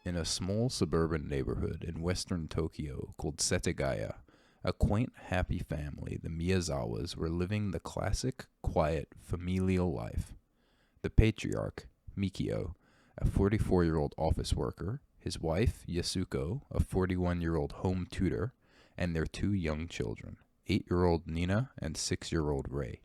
In a small suburban neighborhood in western Tokyo called Setagaya, a quaint, happy family, the Miyazawas, were living the classic, quiet, familial life. The patriarch, Mikio, a 44-year-old office worker, his wife, Yasuko, a 41-year-old home tutor, and their two young children, 8-year-old Nina and 6-year-old Rei.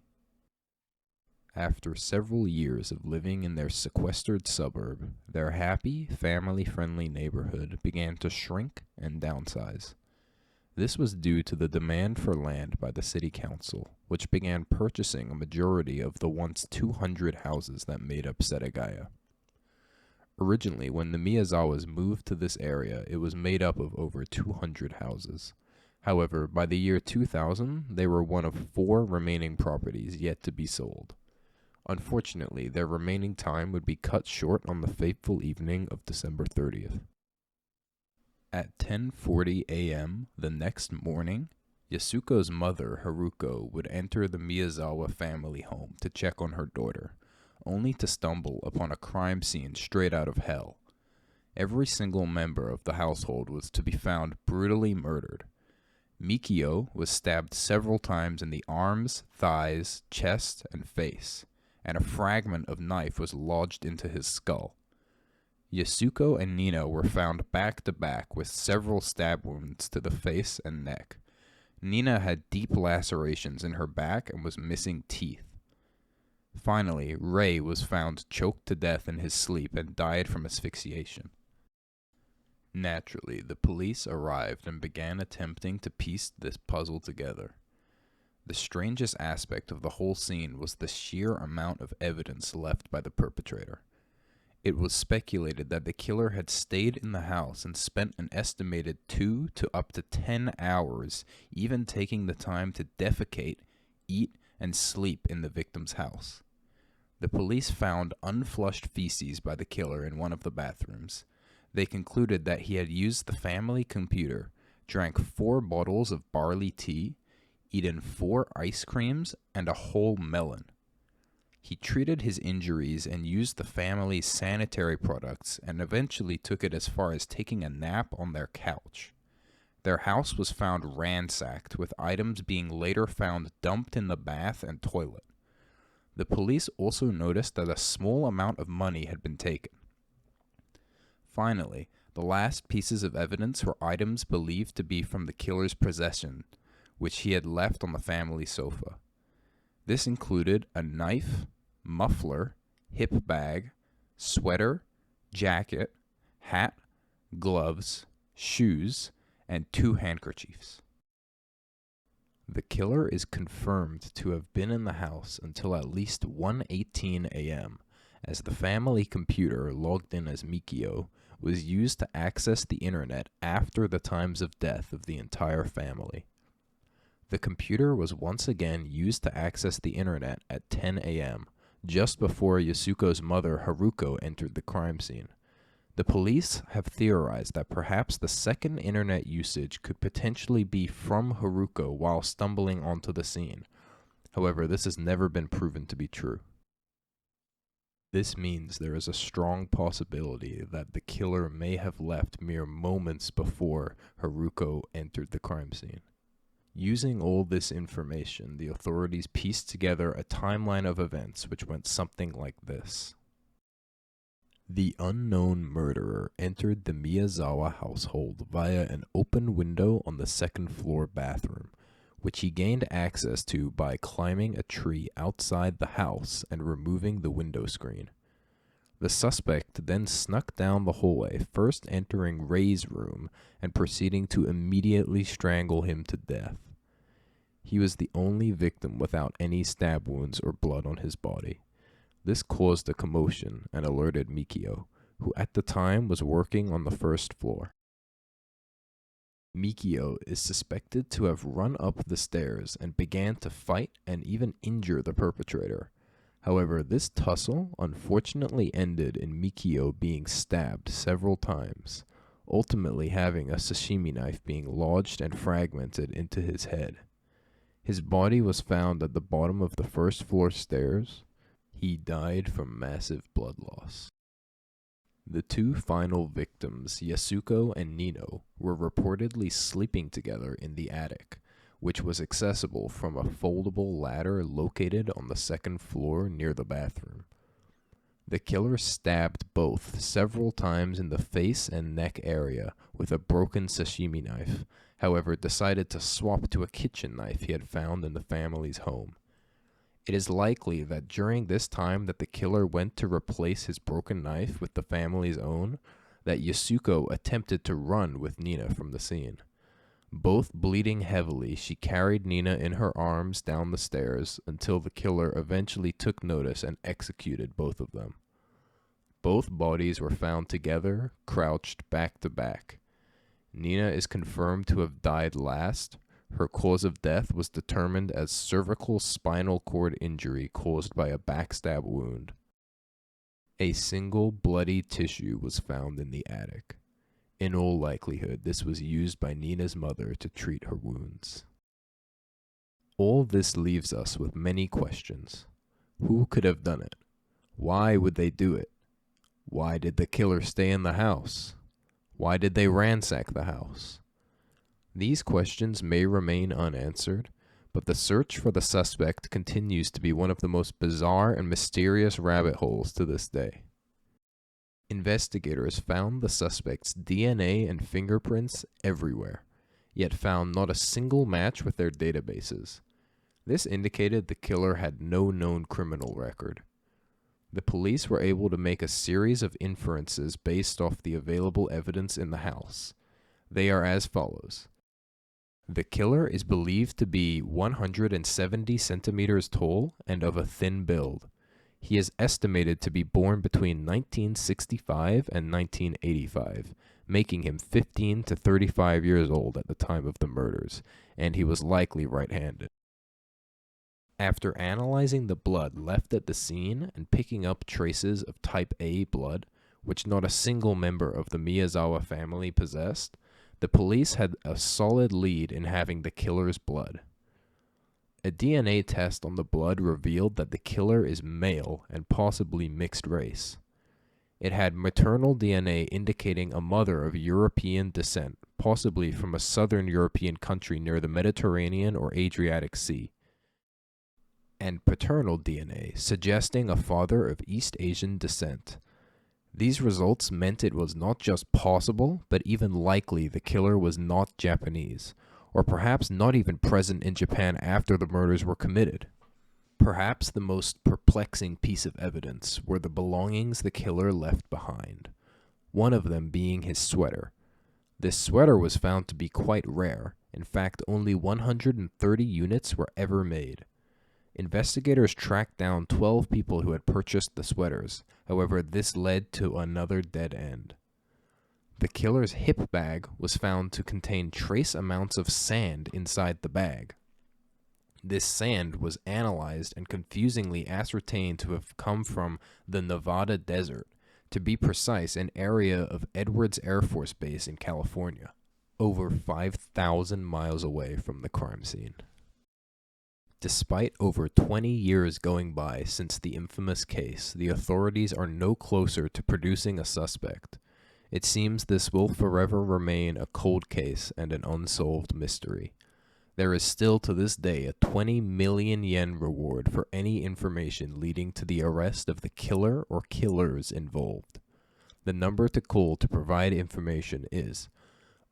After several years of living in their sequestered suburb, their happy, family-friendly neighborhood began to shrink and downsize. This was due to the demand for land by the city council, which began purchasing a majority of the once 200 houses that made up Setagaya. Originally, when the Miyazawas moved to this area, it was made up of over 200 houses. However, by the year 2000, they were one of 4 remaining properties yet to be sold. Unfortunately, their remaining time would be cut short on the fateful evening of December 30th. At 10:40 a.m. the next morning, Yasuko's mother, Haruko, would enter the Miyazawa family home to check on her daughter, only to stumble upon a crime scene straight out of hell. Every single member of the household was to be found brutally murdered. Mikio was stabbed several times in the arms, thighs, chest, and face, and a fragment of knife was lodged into his skull. Yasuko and Nina were found back to back with several stab wounds to the face and neck. Nina had deep lacerations in her back and was missing teeth. Finally, Rei was found choked to death in his sleep and died from asphyxiation. Naturally, the police arrived and began attempting to piece this puzzle together. The strangest aspect of the whole scene was the sheer amount of evidence left by the perpetrator. It was speculated that the killer had stayed in the house and spent an estimated 2 to up to 10 hours, even taking the time to defecate, eat, and sleep in the victim's house. The police found unflushed feces by the killer in one of the bathrooms. They concluded that he had used the family computer, drank 4 bottles of barley tea, eaten 4 ice creams, and a whole melon. He treated his injuries and used the family's sanitary products and eventually took it as far as taking a nap on their couch. Their house was found ransacked, with items being later found dumped in the bath and toilet. The police also noticed that a small amount of money had been taken. Finally, the last pieces of evidence were items believed to be from the killer's possession, which he had left on the family sofa. This included a knife, muffler, hip bag, sweater, jacket, hat, gloves, shoes, and 2 handkerchiefs. The killer is confirmed to have been in the house until at least 1:18 a.m., as the family computer, logged in as Mikio, was used to access the internet after the times of death of the entire family. The computer was once again used to access the internet at 10 a.m., just before Yasuko's mother, Haruko, entered the crime scene. The police have theorized that perhaps the second internet usage could potentially be from Haruko while stumbling onto the scene. However, this has never been proven to be true. This means there is a strong possibility that the killer may have left mere moments before Haruko entered the crime scene. Using all this information, the authorities pieced together a timeline of events which went something like this. The unknown murderer entered the Miyazawa household via an open window on the second-floor bathroom, which he gained access to by climbing a tree outside the house and removing the window screen. The suspect then snuck down the hallway, first entering Rei's room and proceeding to immediately strangle him to death. He was the only victim without any stab wounds or blood on his body. This caused a commotion and alerted Mikio, who at the time was working on the first floor. Mikio is suspected to have run up the stairs and began to fight and even injure the perpetrator. However, this tussle unfortunately ended in Mikio being stabbed several times, ultimately having a sashimi knife being lodged and fragmented into his head. His body was found at the bottom of the first floor stairs. He died from massive blood loss. The two final victims, Yasuko and Nino, were reportedly sleeping together in the attic, which was accessible from a foldable ladder located on the second floor near the bathroom. The killer stabbed both several times in the face and neck area with a broken sashimi knife, however decided to swap to a kitchen knife he had found in the family's home. It is likely that during this time that the killer went to replace his broken knife with the family's own, that Yasuko attempted to run with Nina from the scene. Both bleeding heavily, she carried Nina in her arms down the stairs until the killer eventually took notice and executed both of them. Both bodies were found together, crouched back to back. Nina is confirmed to have died last. Her cause of death was determined as cervical spinal cord injury caused by a backstab wound. A single bloody tissue was found in the attic. In all likelihood, this was used by Nina's mother to treat her wounds. All this leaves us with many questions. Who could have done it? Why would they do it? Why did the killer stay in the house? Why did they ransack the house? These questions may remain unanswered, but the search for the suspect continues to be one of the most bizarre and mysterious rabbit holes to this day. Investigators found the suspect's DNA and fingerprints everywhere, yet found not a single match with their databases. This indicated the killer had no known criminal record. The police were able to make a series of inferences based off the available evidence in the house. They are as follows. The killer is believed to be 170 centimeters tall and of a thin build. He is estimated to be born between 1965 and 1985, making him 15 to 35 years old at the time of the murders, and he was likely right-handed. After analyzing the blood left at the scene and picking up traces of type A blood, which not a single member of the Miyazawa family possessed, the police had a solid lead in having the killer's blood. A DNA test on the blood revealed that the killer is male and possibly mixed race. It had maternal DNA indicating a mother of European descent, possibly from a southern European country near the Mediterranean or Adriatic Sea, and paternal DNA suggesting a father of East Asian descent. These results meant it was not just possible, but even likely the killer was not Japanese, or perhaps not even present in Japan after the murders were committed. Perhaps the most perplexing piece of evidence were the belongings the killer left behind, one of them being his sweater. This sweater was found to be quite rare. In fact, only 130 units were ever made. Investigators tracked down 12 people who had purchased the sweaters. However, this led to another dead end. The killer's hip bag was found to contain trace amounts of sand inside the bag. This sand was analyzed and confusingly ascertained to have come from the Nevada desert, to be precise, an area of Edwards Air Force Base in California, over 5,000 miles away from the crime scene. Despite over 20 years going by since the infamous case, the authorities are no closer to producing a suspect. It seems this will forever remain a cold case and an unsolved mystery. There is still to this day a 20 million yen reward for any information leading to the arrest of the killer or killers involved. The number to call to provide information is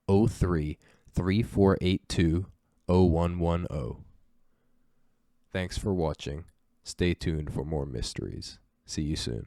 03-3482-0110. Thanks for watching. Stay tuned for more mysteries. See you soon.